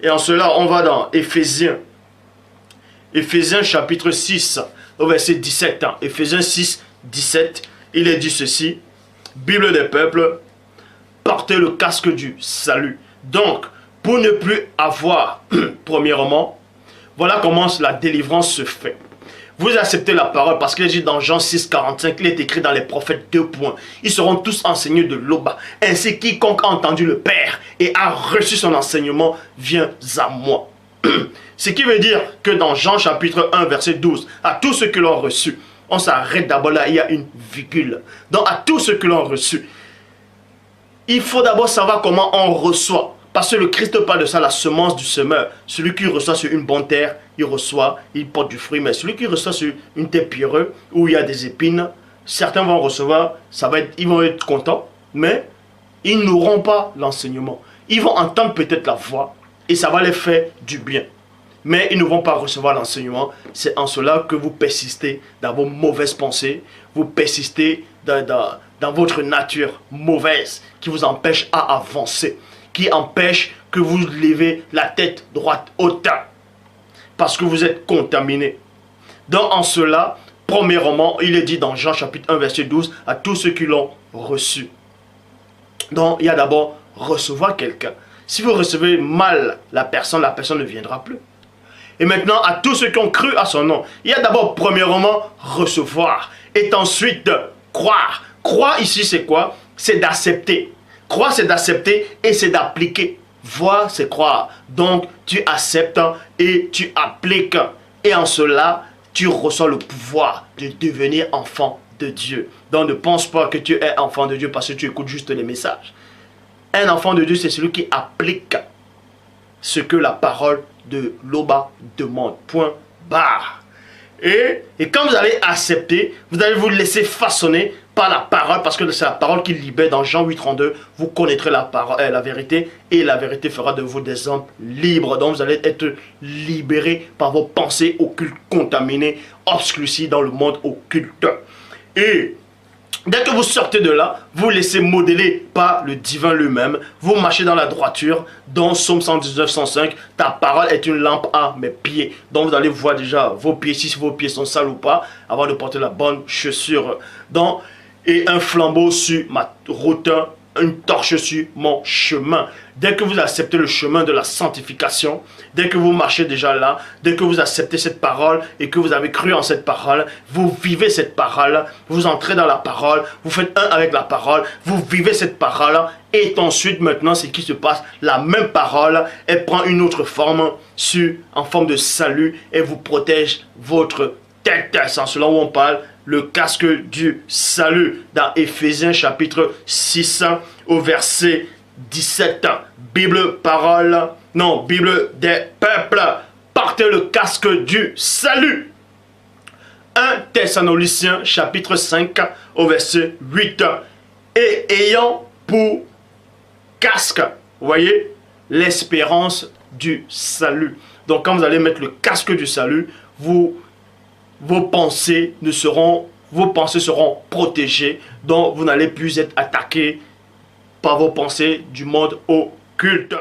Et en cela, on va dans Éphésiens. Éphésiens chapitre 6, au verset 17. Éphésiens 6, 17, il est dit ceci. Bible des peuples, portez le casque du salut. Donc, pour ne plus avoir, premièrement, voilà comment la délivrance se fait. Vous acceptez la parole parce qu'il est dit dans Jean 6, 45, il est écrit dans les prophètes 2 points. Ils seront tous enseignés de l'Oba. Ainsi, quiconque a entendu le Père et a reçu son enseignement, vient à moi. Ce qui veut dire que dans Jean chapitre 1, verset 12, à tous ceux qui l'ont reçu, on s'arrête d'abord là, il y a une virgule. Donc, à tous ceux qui l'ont reçu, il faut d'abord savoir comment on reçoit. Parce que le Christ parle de ça, la semence du semeur. Celui qui reçoit sur une bonne terre, il reçoit, il porte du fruit. Mais celui qui reçoit sur une terre pierreuse, où il y a des épines, certains vont recevoir, ils vont être contents, mais ils n'auront pas l'enseignement. Ils vont entendre peut-être la voix, et ça va les faire du bien. Mais ils ne vont pas recevoir l'enseignement. C'est en cela que vous persistez dans vos mauvaises pensées, vous persistez dans votre nature mauvaise, qui vous empêche à avancer, qui empêche que vous levez la tête droite haute, parce que vous êtes contaminé. Donc en cela, premièrement, il est dit dans Jean chapitre 1 verset 12, à tous ceux qui l'ont reçu. Donc il y a d'abord recevoir quelqu'un. Si vous recevez mal la personne ne viendra plus. Et maintenant, à tous ceux qui ont cru à son nom, il y a d'abord premièrement recevoir, et ensuite croire. Croire ici c'est quoi? C'est d'accepter. Croire, c'est d'accepter et c'est d'appliquer. Voir, c'est croire. Donc, tu acceptes et tu appliques. Et en cela, tu reçois le pouvoir de devenir enfant de Dieu. Donc, ne pense pas que tu es enfant de Dieu parce que tu écoutes juste les messages. Un enfant de Dieu, c'est celui qui applique ce que la parole de l'Oba demande. Point barre. Et quand vous allez accepter, vous allez vous laisser façonner par la parole, parce que c'est la parole qui libère. Dans Jean 8, 32, vous connaîtrez la vérité, et la vérité fera de vous des hommes libres. Donc vous allez être libérés par vos pensées occultes, contaminées, obscurcies dans le monde occulte. Et dès que vous sortez de là, vous laissez modeler par le divin lui-même. Vous marchez dans la droiture. Dans Psaume 119, 105, ta parole est une lampe à mes pieds. Donc vous allez voir déjà vos pieds, si vos pieds sont sales ou pas, avant de porter la bonne chaussure. Et un flambeau sur ma route, une torche sur mon chemin. Dès que vous acceptez le chemin de la sanctification, dès que vous marchez déjà là, dès que vous acceptez cette parole et que vous avez cru en cette parole, vous vivez cette parole, vous entrez dans la parole, vous faites un avec la parole, vous vivez cette parole, et ensuite maintenant ce qui se passe, la même parole, elle prend une autre forme en forme de salut et vous protège votre tête. C'est en cela où on parle le casque du salut dans Éphésiens chapitre 6 au verset 17. Bible des peuples, portez le casque du salut. 1 Thessaloniciens chapitre 5 au verset 8. Et ayant pour casque, vous voyez, l'espérance du salut. Donc quand vous allez mettre le casque du salut, vos pensées seront protégées, donc vous n'allez plus être attaqué par vos pensées du monde occulte.